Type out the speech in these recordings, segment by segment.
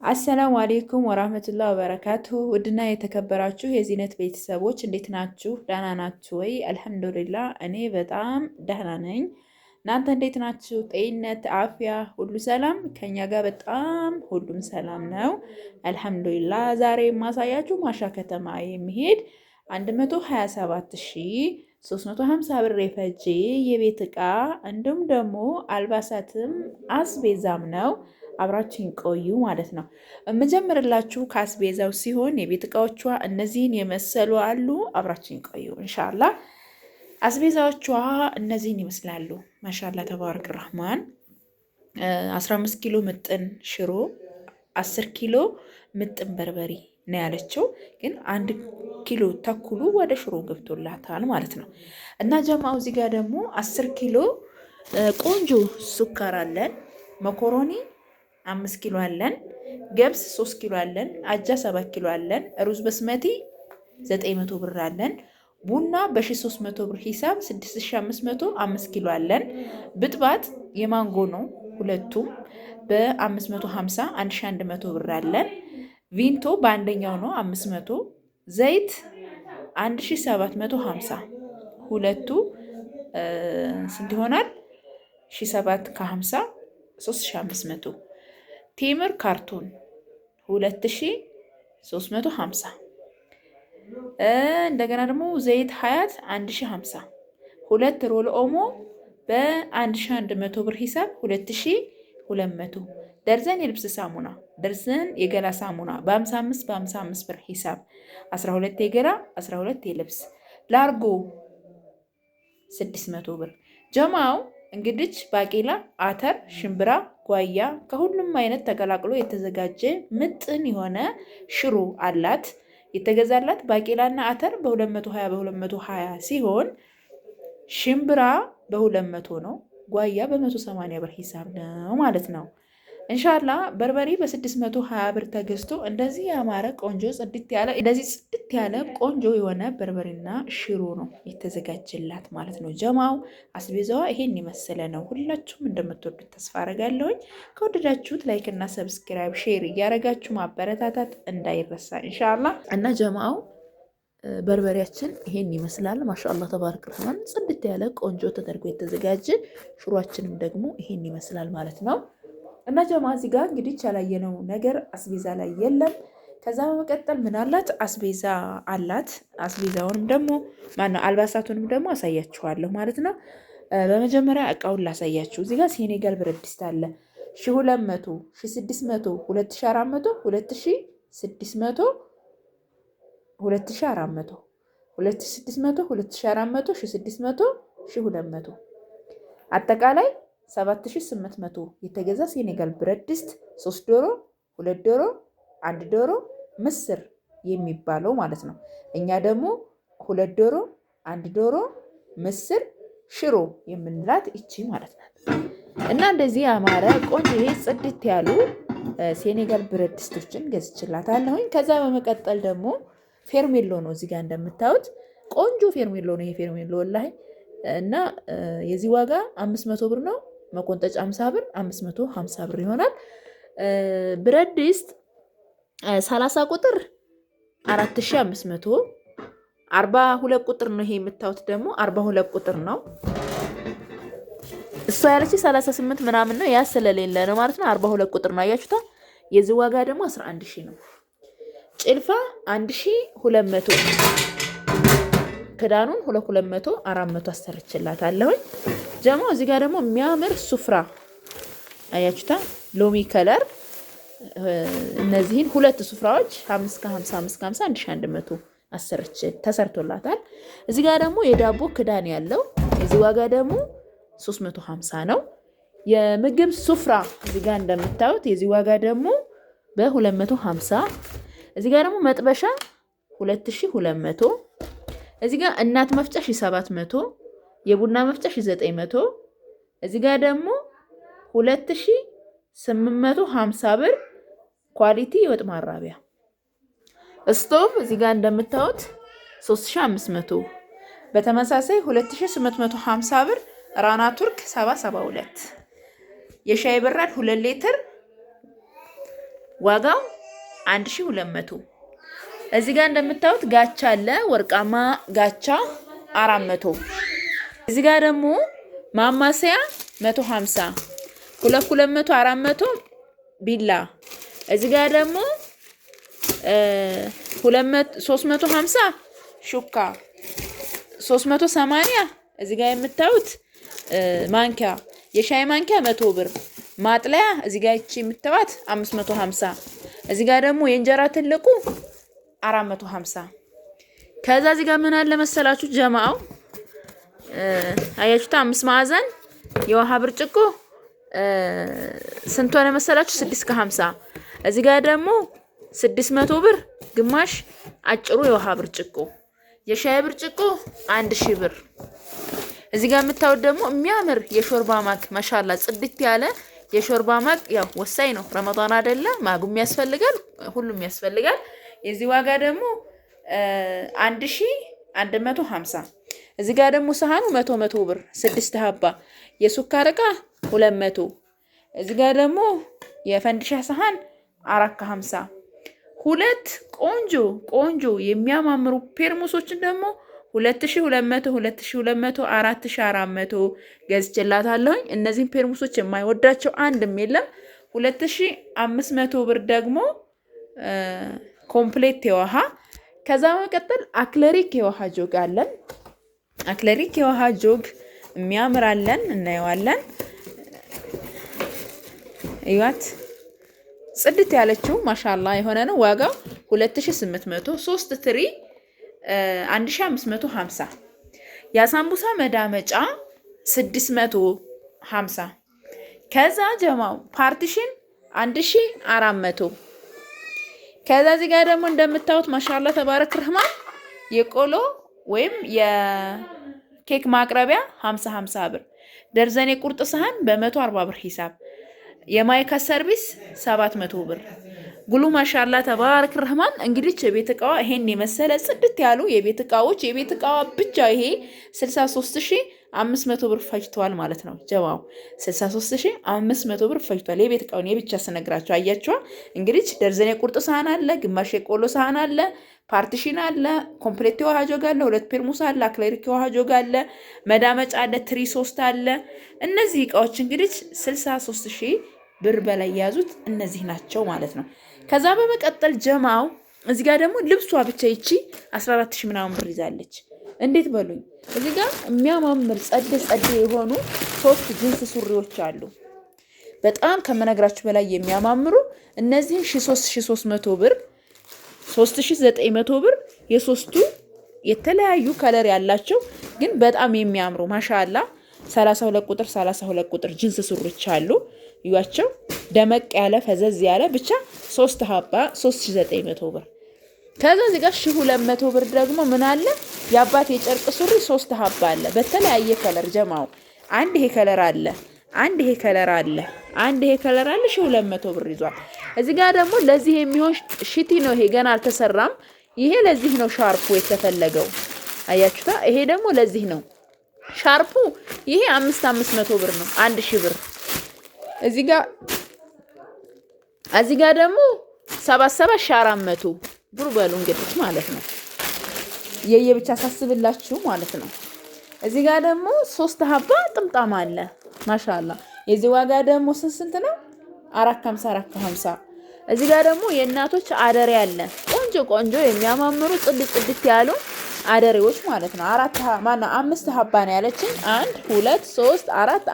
አሰላሙ አሌይኩም ወራህመቱላሂ ወበረካቱሁ። ውድና የተከበራችሁ የዚህነት ቤተሰቦች እንዴት ናችሁ? ደህና ናችሁ ወይ? አልሐምዱሊላህ እኔ በጣም ደህና ነኝ። እናንተ እንዴት ናችሁ? ጤንነት፣ አፍያ ሁሉ ሰላም? ከኛ ጋር በጣም ሁሉም ሰላም ነው አልሐምዱሊላህ። ዛሬ የማሳያችሁ ማሻ ከተማ የሚሄድ 127350 ብር የፈጀ የቤት ዕቃ እንዲሁም ደግሞ አልባሳትም አስቤዛም ነው። አብራችን ቆዩ ማለት ነው። የምጀምርላችሁ ከአስቤዛው ሲሆን የቤት እቃዎቿ እነዚህን የመሰሉ አሉ። አብራችን ቆዩ እንሻላ። አስቤዛዎቿ እነዚህን ይመስላሉ። ማሻላ ተባረክ ረህማን 15 ኪሎ ምጥን ሽሮ፣ 10 ኪሎ ምጥን በርበሬ ነው ያለችው። ግን 1 ኪሎ ተኩሉ ወደ ሽሮ ገብቶላታል ማለት ነው። እና ጀማው እዚህ ጋር ደግሞ 10 ኪሎ ቆንጆ ሱካር አለን። መኮሮኒ 5 ኪሎ አለን። ገብስ 3 ኪሎ አለን። አጃ 7 ኪሎ አለን። ሩዝ በስመቲ 900 ብር አለን። ቡና በ1300 ብር ሂሳብ 6500 5 ኪሎ አለን። ብጥባት የማንጎ ነው ሁለቱም በ550 1100 ብር አለን። ቪንቶ በአንደኛው ነው 500። ዘይት 1750 ሁለቱ ስንት ይሆናል? 1700 ከ50 3500። ቴምር ካርቶን 2350። እንደገና ደግሞ ዘይት ሀያት 1050። ሁለት ሮል ኦሞ በ1100 ብር ሂሳብ 2200። ደርዘን የልብስ ሳሙና ደርዘን የገላ ሳሙና በ55 ብር ሂሳብ 12 የገላ 12 የልብስ። ላርጎ 600 ብር። ጀማው እንግዲህ ባቄላ፣ አተር፣ ሽምብራ፣ ጓያ ከሁሉም አይነት ተቀላቅሎ የተዘጋጀ ምጥን የሆነ ሽሮ አላት። የተገዛላት ባቄላና አተር በ220 በ220 ሲሆን ሽምብራ በ200 ነው። ጓያ በ180 ብር ሂሳብ ነው ማለት ነው። እንሻላ በርበሬ በ620 ብር ተገዝቶ እንደዚህ ያማረ ቆንጆ ጽድት ያለ ቆንጆ የሆነ በርበሬና ሽሮ ነው የተዘጋጀላት ማለት ነው። ጀማው አስቤዛዋ ይሄን የመሰለ ነው። ሁላችሁም እንደምትወዱት ተስፋ አረጋለሁኝ። ከወደዳችሁት ላይክ እና ሰብስክራይብ ሼር እያረጋችሁ ማበረታታት እንዳይረሳ እንሻላ። እና ጀማው በርበሬያችን ይሄን ይመስላል። ማሻአላህ ተባረክ ረህማን ጽድት ያለ ቆንጆ ተደርጎ የተዘጋጀ ሽሮአችንም ደግሞ ይሄን ይመስላል ማለት ነው። እና ጀማ እዚህ ጋር እንግዲህ ያላየነው ነገር አስቤዛ ላይ የለም። ከዛ በመቀጠል ምን አላት? አስቤዛ አላት። አስቤዛውንም ደግሞ ማነው አልባሳቱንም ደግሞ አሳያችኋለሁ ማለት ነው። በመጀመሪያ እቃውን ላሳያችሁ። እዚህ ጋር ሴኔጋል ብረት ድስት አለ 1200 1600 2400 2600 2400 2600 2400 1600 1200 አጠቃላይ 7800 የተገዛ ሴኔጋል ብረት ድስት 3 ዶሮ 2 ዶሮ 1 ዶሮ ምስር የሚባለው ማለት ነው። እኛ ደግሞ 2 ዶሮ 1 ዶሮ ምስር ሽሮ የምንላት እቺ ማለት ናት። እና እንደዚህ ያማረ ቆንጆ ይሄ ጽድት ያሉ ሴኔጋል ብረት ድስቶችን ገዝችላታለሁኝ። ከዛ በመቀጠል ደግሞ ፌርሜሎ ነው። እዚህ ጋር እንደምታዩት ቆንጆ ፌርሜሎ ነው። ይሄ ፌርሜሎ ወላሂ እና የዚህ ዋጋ 500 ብር ነው። መቆንጠጫ 50 ብር 550 ብር ይሆናል። ብረት ድስት 30 ቁጥር 4500፣ 42 ቁጥር ነው ይሄ የምታዩት ደግሞ 42 ቁጥር ነው። እሷ ያለች 38 ምናምን ነው ያ ስለሌለ ነው ማለት ነው። 42 ቁጥር ነው አያችሁታ። የዚህ ዋጋ ደግሞ 11000 ነው። ጭልፋ 1200 ክዳኑን 200 400 አሰርችላታለሁኝ። ጀማው እዚህ ጋር ደግሞ የሚያምር ሱፍራ አያችሁታ ሎሚ ከለር። እነዚህን ሁለት ሱፍራዎች 550 550 1100 አሰርች ተሰርቶላታል። እዚህ ጋር ደግሞ የዳቦ ክዳን ያለው እዚህ ዋጋ ደግሞ 350 ነው። የምግብ ሱፍራ እዚህ ጋር እንደምታዩት የዚህ ዋጋ ደግሞ በ250። እዚህ ጋር ደግሞ መጥበሻ 2200። እዚህ ጋር እናት መፍጫ 700፣ የቡና መፍጫ 900። እዚህ ጋር ደግሞ 2850 ብር ኳሊቲ የወጥ ማራቢያ ስቶቭ እዚህ ጋር እንደምታዩት 3500። በተመሳሳይ 2850 ብር ራና ቱርክ 772። የሻይ በራድ 2 ሊትር ዋጋው 1200። እዚህ ጋር እንደምታዩት ጋቻ አለ፣ ወርቃማ ጋቻ 400። እዚህ ጋር ደግሞ ማማሰያ 150 200 400 ቢላ። እዚህ ጋር ደግሞ 350 ሹካ 380። እዚህ ጋር የምታዩት ማንኪያ የሻይ ማንኪያ 100 ብር። ማጥለያ እዚህ ጋር እቺ የምታዩት 550። እዚህ ጋር ደግሞ የእንጀራ ትልቁ 450። ከዛ እዚህ ጋር ምን አለ መሰላችሁ ጀማው አያችሁታ 5 ማዕዘን የውሃ ብርጭቆ ስንት ሆነ መሰላችሁ? 650። እዚህ ጋር ደግሞ 600 ብር ግማሽ አጭሩ የውሃ ብርጭቆ። የሻይ ብርጭቆ 1000 ብር። እዚህ ጋር የምታዩት ደግሞ የሚያምር የሾርባ ማግ ማሻአላ ጽድት ያለ የሾርባ ማግ። ያው ወሳኝ ነው ረመዳን አይደለ? ማጉም ያስፈልጋል፣ ሁሉም ያስፈልጋል። የዚህ ዋጋ ደግሞ 1150። እዚህ ጋር ደግሞ ሰሃኑ 100 ብር 6 ሀባ። የሱካር ዕቃ 200። እዚህ ጋር ደግሞ የፈንዲሻ ሰሃን 450። ሁለት ቆንጆ የሚያማምሩ ፔርሙሶችን ደግሞ 2200 2200 4400 ገዝቼላታለሁኝ። እነዚህን ፔርሙሶች የማይወዳቸው አንድም የለም። 2500 ብር ደግሞ ኮምፕሌት የውሃ። ከዛ በመቀጠል አክለሪክ የውሃ ጆግ አለን። አክለሪክ የውሃ ጆግ የሚያምራለን እናየዋለን። እዩት ጽድት ያለችው ማሻአላ የሆነ ነው። ዋጋው 2800። 3 ትሪ 1550። የሳምቡሳ መዳመጫ 650። ከዛ ጀማው ፓርቲሽን 1400። ከዛ እዚህ ጋር ደግሞ እንደምታዩት ማሻአላ ተባረክ ረህማን የቆሎ ወይም የኬክ ማቅረቢያ 50 ብር። ደርዘን የቁርጥ ሰሃን በ140 ብር ሂሳብ። የማይካ ሰርቪስ 700 ብር። ጉሉ ማሻአላ ተባረክ ረህማን። እንግዲህ የቤት እቃዋ ይሄን የመሰለ ጽድት ያሉ የቤት እቃዎች የቤት እቃዋ ብቻ ይሄ 63500 ብር ፈጅቷል ማለት ነው ጀማው። 63500 ብር ፈጅቷል የቤት እቃውን የብቻ ስነግራችሁ አያችኋ። እንግዲህ ደርዘን የቁርጥ ሰሃን አለ፣ ግማሽ የቆሎ ሰሃን አለ፣ ፓርቲሽን አለ፣ ኮምፕሌት የውሃ ጆግ አለ፣ 2 ፔርሙስ አለ፣ አክለሪክ የውሃ ጆግ አለ፣ መዳመጫ አለ፣ ትሪ 3 አለ። እነዚህ እቃዎች እንግዲህ 63000 ብር በላይ ያዙት እነዚህ ናቸው ማለት ነው። ከዛ በመቀጠል ጀማው እዚህ ጋር ደግሞ ልብሷ ብቻ ይቺ 14000 ምናምን ብር ይዛለች። እንዴት በሉኝ። እዚህ ጋር የሚያማምር ጸደ የሆኑ 3 ጂንስ ሱሪዎች አሉ። በጣም ከመነግራችሁ በላይ የሚያማምሩ እነዚህ 3300 ብር 3900 ብር የሶስቱ የተለያዩ ከለር ያላቸው ግን በጣም የሚያምሩ ማሻአላ 32 ቁጥር 32 ቁጥር ጂንስ ሱሪዎች አሉ። ይዋቸው ደመቅ ያለ ፈዘዝ ያለ ብቻ 3 ሀባ 3900 ብር። ከዛ እዚህ ጋር 1200 ብር ደግሞ ምን አለ የአባት የጨርቅ ሱሪ 3 ሀባ አለ በተለያየ ከለር ጀማው። አንድ ይሄ ከለር አለ፣ አንድ ይሄ ከለር አለ፣ አንድ ይሄ ከለር አለ። 1200 ብር ይዟል። እዚህ ጋር ደግሞ ለዚህ የሚሆን ሽቲ ነው። ይሄ ገና አልተሰራም። ይሄ ለዚህ ነው ሻርፑ የተፈለገው አያችሁታ። ይሄ ደግሞ ለዚህ ነው ሻርፑ። ይሄ 500 ብር ነው 1000 ብር። እዚህ ጋር ደግሞ 77400 ብር በሉ እንግዲህ ማለት ነው። የየብቻ ሳስብላችሁ ማለት ነው። እዚህ ጋር ደግሞ 3 ሀባ ጥምጣም አለ ማሻአላ። የዚህ ዋጋ ደግሞ ስንት ነው? 450። እዚህ ጋር ደግሞ የእናቶች አደሬ አለ። ቆንጆ የሚያማምሩ ጽድት ያሉ አደሬዎች ማለት ነው። 5 ሀባ ነው ያለችኝ። 1 2 3 4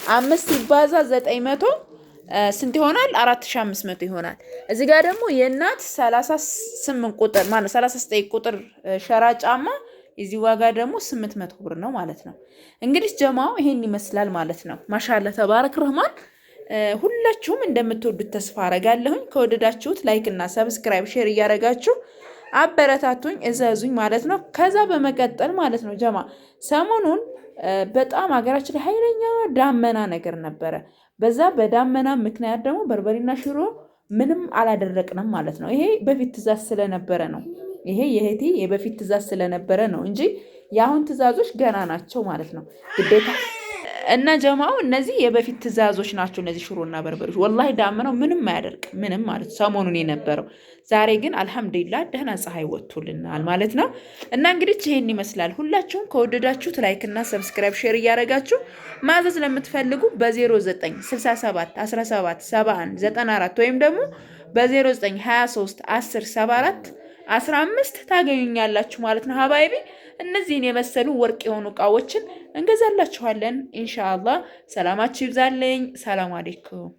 5 ሲባዛ 900 ስንት ይሆናል? 4500 ይሆናል። እዚህ ጋር ደግሞ የእናት 38 ቁጥር 39 ቁጥር ሸራ ጫማ የዚህ ዋጋ ደግሞ 800 ብር ነው ማለት ነው። እንግዲህ ጀማው ይሄን ይመስላል ማለት ነው። ማሻአላ ተባረክ ረህማን። ሁላችሁም እንደምትወዱት ተስፋ አረጋለሁኝ። ከወደዳችሁት ላይክ እና ሰብስክራይብ ሼር እያደረጋችሁ አበረታቱኝ፣ እዘዙኝ ማለት ነው። ከዛ በመቀጠል ማለት ነው ጀማ ሰሞኑን በጣም ሀገራችን ላይ ኃይለኛ ዳመና ነገር ነበረ። በዛ በዳመና ምክንያት ደግሞ በርበሬና ሽሮ ምንም አላደረቅንም ማለት ነው። ይሄ በፊት ትእዛዝ ስለነበረ ነው። ይሄ የእህቴ የበፊት ትእዛዝ ስለነበረ ነው እንጂ የአሁን ትእዛዞች ገና ናቸው ማለት ነው። ግዴታ እና ጀማው እነዚህ የበፊት ትእዛዞች ናቸው። እነዚህ ሽሮና በርበሬዎች ወላሂ ዳምነው ምንም አያደርግ ምንም ማለት ሰሞኑን የነበረው። ዛሬ ግን አልሐምዱሊላህ ደህና ፀሐይ ወጥቶልናል ማለት ነው። እና እንግዲህ ይሄን ይመስላል። ሁላችሁም ከወደዳችሁት ላይክ እና ሰብስክራይብ ሼር እያደረጋችሁ ማዘዝ ለምትፈልጉ በ0967 17 71 94 ወይም ደግሞ በ0923 10 74 15 ታገኙኛላችሁ ማለት ነው። ሀባይቢ እነዚህን የመሰሉ ወርቅ የሆኑ እቃዎችን እንገዛላችኋለን ኢንሻአላህ። ሰላማችሁ ይብዛልኝ። ሰላም አለይኩም።